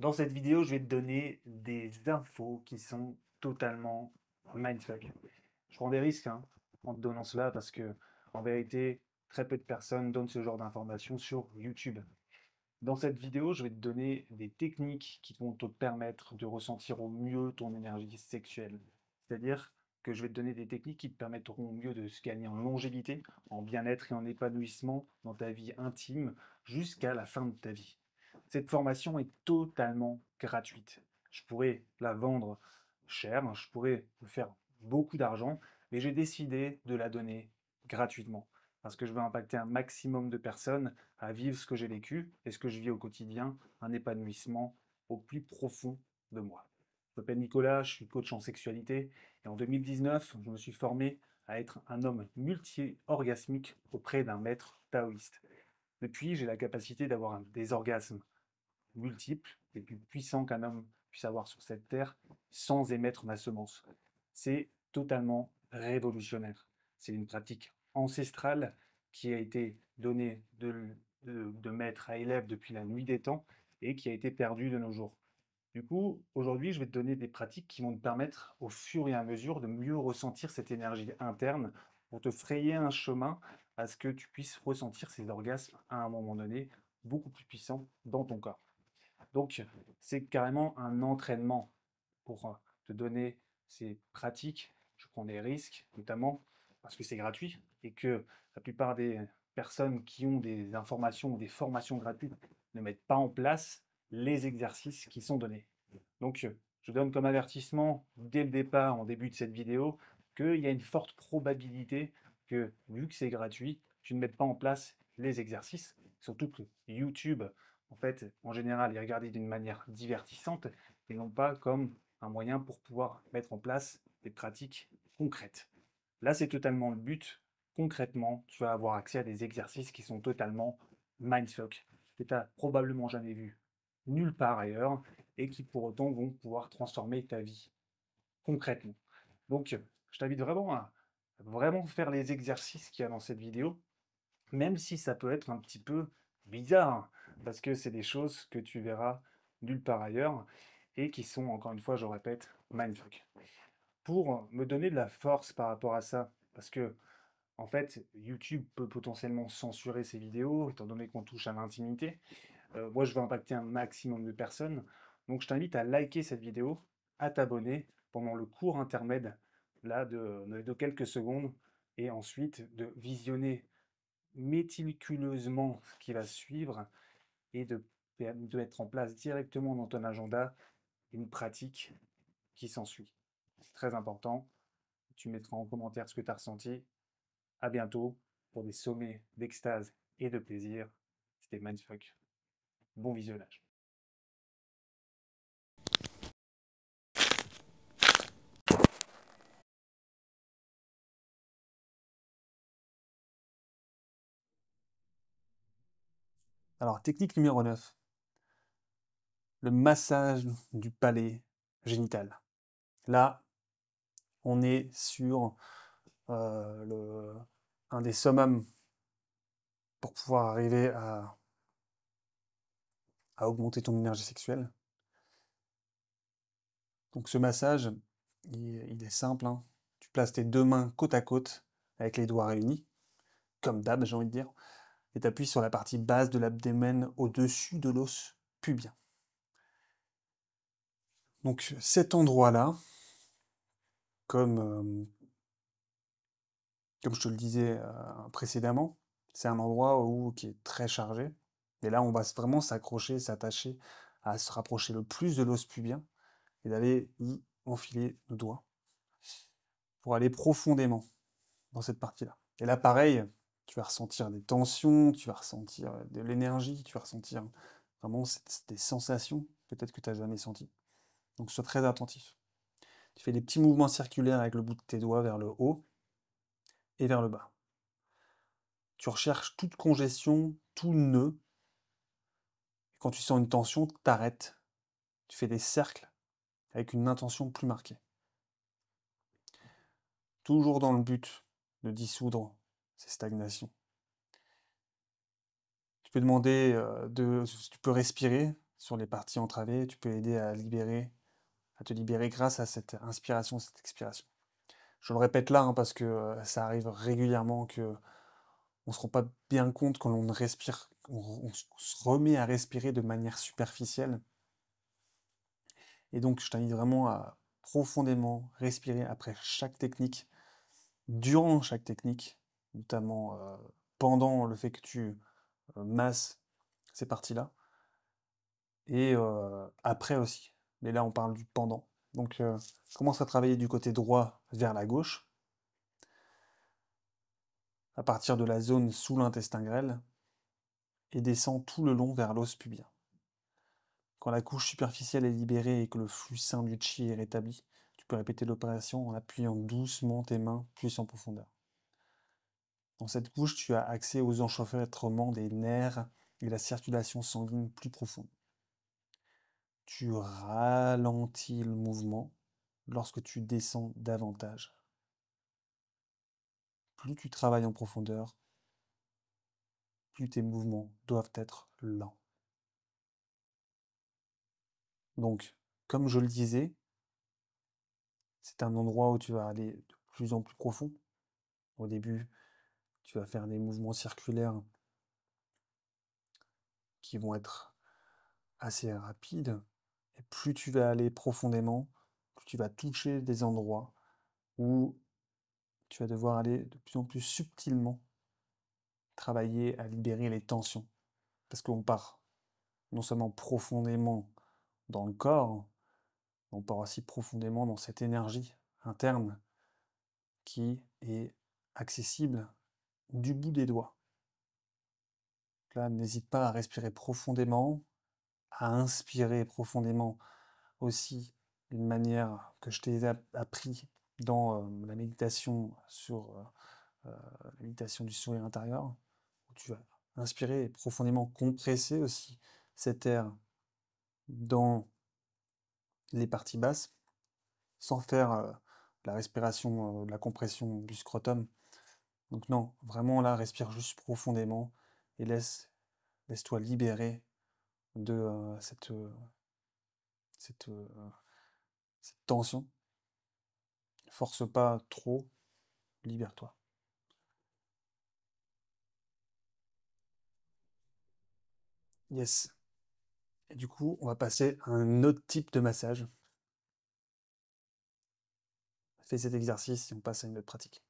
Dans cette vidéo, je vais te donner des infos qui sont totalement mindfuck. Je prends des risques en te donnant cela parce que, en vérité, très peu de personnes donnent ce genre d'informations sur YouTube. Dans cette vidéo, je vais te donner des techniques qui vont te permettre de ressentir au mieux ton énergie sexuelle. C'est-à-dire que je vais te donner des techniques qui te permettront au mieux de se gagner en longévité, en bien-être et en épanouissement dans ta vie intime jusqu'à la fin de ta vie. Cette formation est totalement gratuite. Je pourrais la vendre cher, je pourrais me faire beaucoup d'argent, mais j'ai décidé de la donner gratuitement parce que je veux impacter un maximum de personnes à vivre ce que j'ai vécu et ce que je vis au quotidien, un épanouissement au plus profond de moi. Je m'appelle Nicolas, je suis coach en sexualité et en 2019, je me suis formé à être un homme multi-orgasmique auprès d'un maître taoïste. Depuis, j'ai la capacité d'avoir des orgasmes multiples et plus puissants qu'un homme puisse avoir sur cette terre sans émettre ma semence. C'est totalement révolutionnaire. C'est une pratique ancestrale qui a été donnée de maître à élève depuis la nuit des temps et qui a été perdue de nos jours. Du coup, aujourd'hui, je vais te donner des pratiques qui vont te permettre, au fur et à mesure, de mieux ressentir cette énergie interne pour te frayer un chemin à ce que tu puisses ressentir ces orgasmes à un moment donné beaucoup plus puissants dans ton corps. Donc, c'est carrément un entraînement pour te donner ces pratiques. Je prends des risques, notamment parce que c'est gratuit et que la plupart des personnes qui ont des informations ou des formations gratuites ne mettent pas en place les exercices qui sont donnés. Donc, je donne comme avertissement dès le départ, en début de cette vidéo, qu'il y a une forte probabilité que, vu que c'est gratuit, tu ne mettes pas en place les exercices. Surtout que YouTube, en fait, en général, est regardé d'une manière divertissante et non pas comme un moyen pour pouvoir mettre en place des pratiques concrètes. Là, c'est totalement le but. Concrètement, tu vas avoir accès à des exercices qui sont totalement mindfuck, que tu n'as probablement jamais vu nulle part ailleurs et qui pour autant vont pouvoir transformer ta vie concrètement. Donc, je t'invite vraiment à vraiment faire les exercices qu'il y a dans cette vidéo, même si ça peut être un petit peu bizarre, parce que c'est des choses que tu verras nulle part ailleurs et qui sont, encore une fois, je répète, mindfuck. Pour me donner de la force par rapport à ça, parce que en fait, YouTube peut potentiellement censurer ces vidéos, étant donné qu'on touche à l'intimité. Moi, je veux impacter un maximum de personnes. Donc, je t'invite à liker cette vidéo, à t'abonner pendant le court intermède là, de quelques secondes, et ensuite de visionner méticuleusement ce qui va suivre et de mettre en place directement dans ton agenda une pratique qui s'ensuit. C'est très important. Tu mettras en commentaire ce que tu as ressenti. À bientôt pour des sommets d'extase et de plaisir. C'était Mindfuck. Bon visionnage. Alors, technique numéro 9, le massage du palais génital. Là, on est sur un des summums pour pouvoir arriver à augmenter ton énergie sexuelle. Donc ce massage, il est simple, hein. Tu places tes deux mains côte à côte avec les doigts réunis, comme d'hab, j'ai envie de dire, et tu appuies sur la partie basse de l'abdomen au-dessus de l'os pubien. Donc cet endroit-là, comme, comme je te le disais précédemment, c'est un endroit qui est très chargé. Et là, on va vraiment s'accrocher, s'attacher à se rapprocher le plus de l'os pubien et d'aller y enfiler nos doigts pour aller profondément dans cette partie-là. Et là, pareil, tu vas ressentir des tensions, tu vas ressentir de l'énergie, tu vas ressentir vraiment des sensations peut-être que tu n'as jamais senties. Donc sois très attentif. Tu fais des petits mouvements circulaires avec le bout de tes doigts vers le haut et vers le bas. Tu recherches toute congestion, tout nœud. Et quand tu sens une tension, t'arrêtes. Tu fais des cercles avec une intention plus marquée. Toujours dans le but de dissoudre ces stagnations. Tu peux demander tu peux respirer sur les parties entravées, tu peux aider à te libérer grâce à cette inspiration, cette expiration. Je le répète là, hein, parce que ça arrive régulièrement que on se rend pas bien compte quand on respire, on se remet à respirer de manière superficielle. Et donc, je t'invite vraiment à profondément respirer après chaque technique, durant chaque technique, notamment pendant le fait que tu masses ces parties-là, et après aussi. Mais là, on parle du pendant. Donc, commence à travailler du côté droit vers la gauche, à partir de la zone sous l'intestin grêle, et descend tout le long vers l'os pubien. Quand la couche superficielle est libérée et que le flux sain du chi est rétabli, tu peux répéter l'opération en appuyant doucement tes mains plus en profondeur. Dans cette couche, tu as accès aux enchevêtrements des nerfs et la circulation sanguine plus profonde. Tu ralentis le mouvement lorsque tu descends davantage. Plus tu travailles en profondeur, plus tes mouvements doivent être lents. Donc, comme je le disais, c'est un endroit où tu vas aller de plus en plus profond. Au début, tu vas faire des mouvements circulaires qui vont être assez rapides. Et plus tu vas aller profondément, plus tu vas toucher des endroits où tu vas devoir aller de plus en plus subtilement travailler à libérer les tensions. Parce qu'on part non seulement profondément dans le corps, on part aussi profondément dans cette énergie interne qui est accessible du bout des doigts. Là, n'hésite pas à respirer profondément, à inspirer profondément aussi d'une manière que je t'ai appris dans la méditation sur la méditation du sourire intérieur, où tu vas inspirer et profondément compresser aussi cet air dans les parties basses, sans faire la respiration, la compression du scrotum. Donc non, vraiment là, respire juste profondément et laisse-toi libérer de cette, cette tension. Force pas trop, libère-toi. Yes. Et du coup, on va passer à un autre type de massage. Fais cet exercice et on passe à une autre pratique.